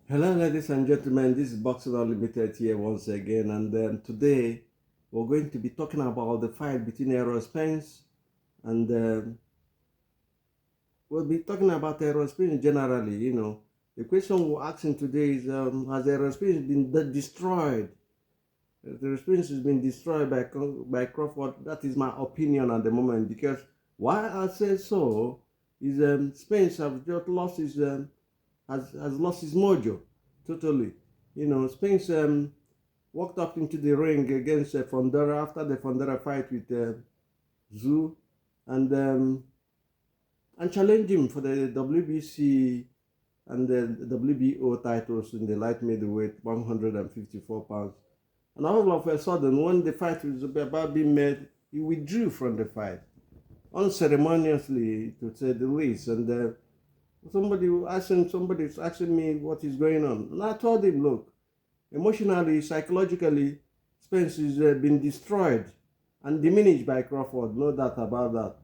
Hello, ladies and gentlemen. This is Boxing Unlimited here once again, and today we're going to be talking about the fight between Errol Spence and we'll be talking about Errol Spence generally. The question we're asking today is: has Errol Spence been destroyed? The Spence has been destroyed by Crawford. That is my opinion at the moment. Because why I say so is Spence has just lost his has lost his mojo totally. Spence walked up into the ring against Fundora after the Fundora fight with Zoo and challenged him for the WBC and the WBO titles in the light middleweight 154 pounds. And all of a sudden, when the fight was about being made, he withdrew from the fight unceremoniously, to say the least. And somebody's asking me what is going on. And I told him, look, emotionally, psychologically, Spence has been destroyed and diminished by Crawford, no doubt about that.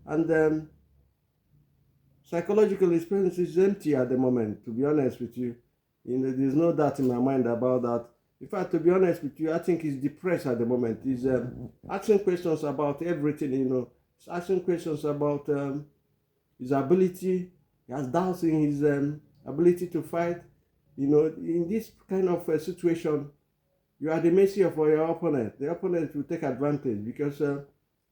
And psychologically, Spence is empty at the moment, to be honest with you. There's no doubt in my mind about that. In fact, to be honest with you, I think he's depressed at the moment. He's asking questions about everything, He's asking questions about his ability. He has doubts in his ability to fight. In this kind of situation, you are at the mercy of your opponent. The opponent will take advantage because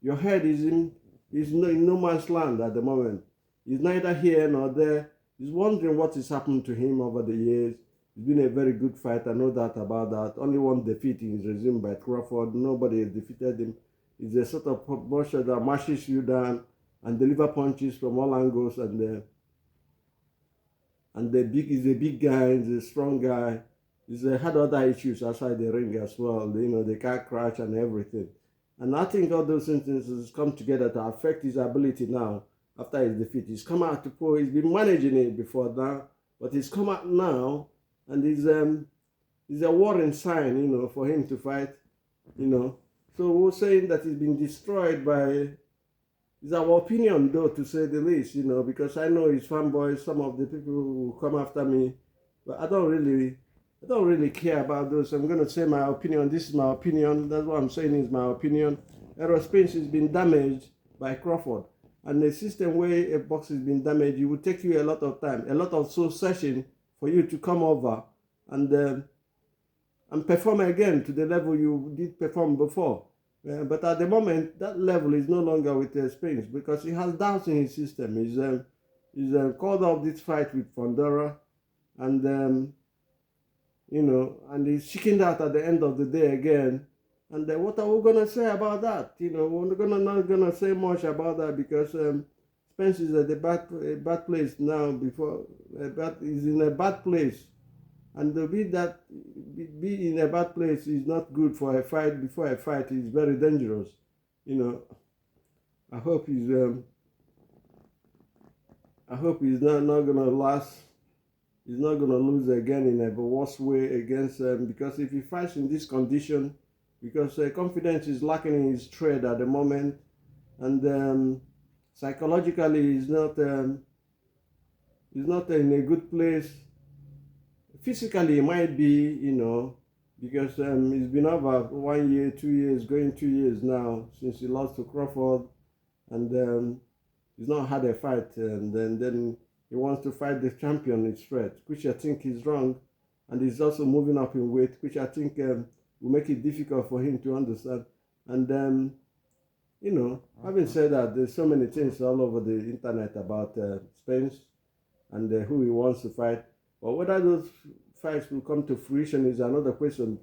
your head is in no man's land at the moment. He's neither here nor there. He's wondering what has happened to him over the years. He's been a very good fighter, no doubt about that. Only one defeat in his regime by Crawford. Nobody has defeated him. He's a sort of boxer that mashes you down and deliver punches from all angles, and he's a big guy, he's a strong guy. He's had other issues outside the ring as well, the car crash and everything. And I think all those instances come together to affect his ability now after his defeat. He's come out to pull, he's been managing it before now, but he's come out now, and he's a warning sign, for him to fight, So we're saying that he's been destroyed by, it's our opinion though, to say the least, because I know his fanboys, some of the people who come after me, but I don't really care about those. I'm going to say my opinion. This is my opinion. That's what I'm saying is my opinion. Errol Spence has been damaged by Crawford. And the system where a box has been damaged, it will take you a lot of time, a lot of soul session for you to come over and perform again to the level you did perform before. But at the moment, that level is no longer with Spence because he has doubts in his system. He's called off this fight with Fundora, and and he's chickened out at the end of the day again. And what are we gonna say about that? We're not gonna say much about that because Spence is at a bad place now. He's in a bad place, and to be in a bad place is not good for a fight. Before a fight is very dangerous. I hope not gonna last. He's not gonna lose again in a worse way against because if he fights in this condition, because confidence is lacking in his trade at the moment, and psychologically he's not in a good place. Physically, he might be, because it's been over 1 year, 2 years, going 2 years now since he lost to Crawford, and he's not had a fight, and then he wants to fight the champion in straight, which I think is wrong, and he's also moving up in weight, which I think will make it difficult for him to understand. And having said that, there's so many things all over the internet about Spence and who he wants to fight. But whether those fights will come to fruition is another question,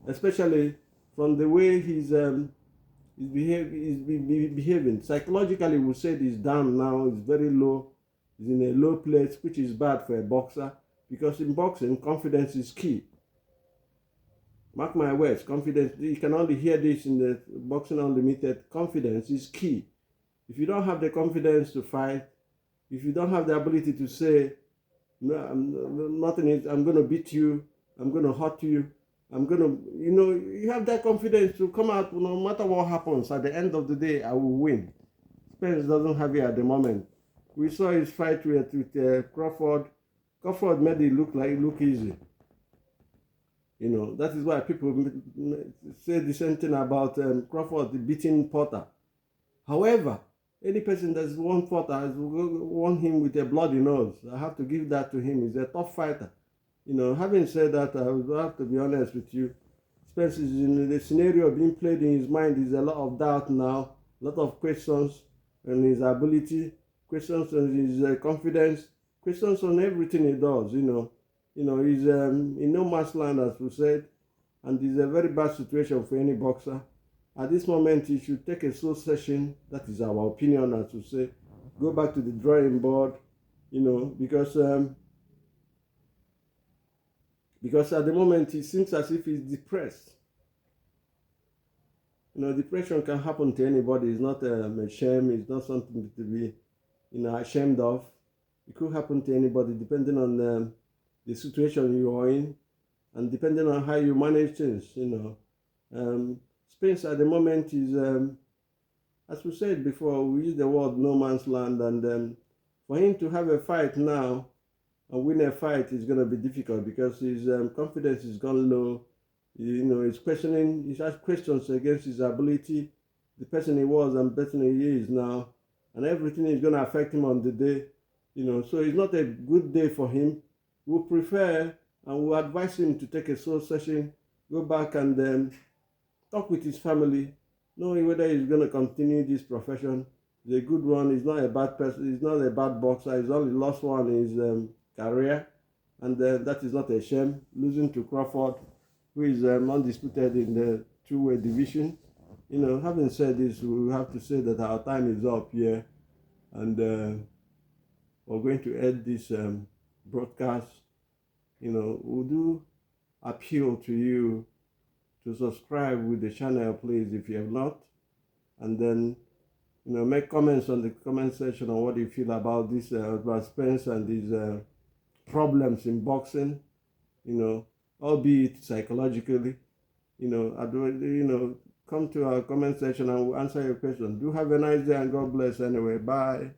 especially from the way he's behaving. Psychologically, we said he's down now, he's very low, he's in a low place, which is bad for a boxer, because in boxing, confidence is key. Mark my words, confidence, you can only hear this in the Boxing Unlimited, confidence is key. If you don't have the confidence to fight, if you don't have the ability to say, no, I'm going to beat you, I'm going to hurt you, you have that confidence to come out, no matter what happens, at the end of the day, I will win. Spence doesn't have it at the moment. We saw his fight with Crawford. Crawford made it look easy. You know, that is why people say the same thing about Crawford beating Porter. However, any person that's won Porter has won him with a bloody nose. I have to give that to him. He's a tough fighter. You know, having said that, I would have to be honest with you. Spence is in the scenario being played in his mind is a lot of doubt now, a lot of questions on his ability, questions on his confidence, questions on everything he does. He's in no man's land, as we said, and it's a very bad situation for any boxer. At this moment, he should take a soul session. That is our opinion, as we say. Go back to the drawing board, because at the moment it seems as if he's depressed. Depression can happen to anybody. It's not a shame. It's not something to be, ashamed of. It could happen to anybody, depending on the situation you are in, and depending on how you manage things. Spence at the moment is, as we said before, we use the word no man's land, and for him to have a fight now and win a fight is going to be difficult because his confidence is gone low. He's asked questions against his ability, the person he was and the person he is now, and everything is going to affect him on the day. So it's not a good day for him. We prefer and we advise him to take a soul session, go back and talk with his family, knowing whether he's going to continue this profession. He's a good one. He's not a bad person. He's not a bad boxer. He's only lost one in his career, and that is not a shame. Losing to Crawford, who is undisputed in the two-way division. Having said this, we have to say that our time is up here, and we're going to end this broadcast. We do appeal to you to subscribe with the channel, please, if you have not, and then make comments on the comment section on what you feel about this about Spence and these problems in boxing, albeit psychologically. Come to our comment section and we'll answer your question. Do have a nice day and God bless anyway. Bye.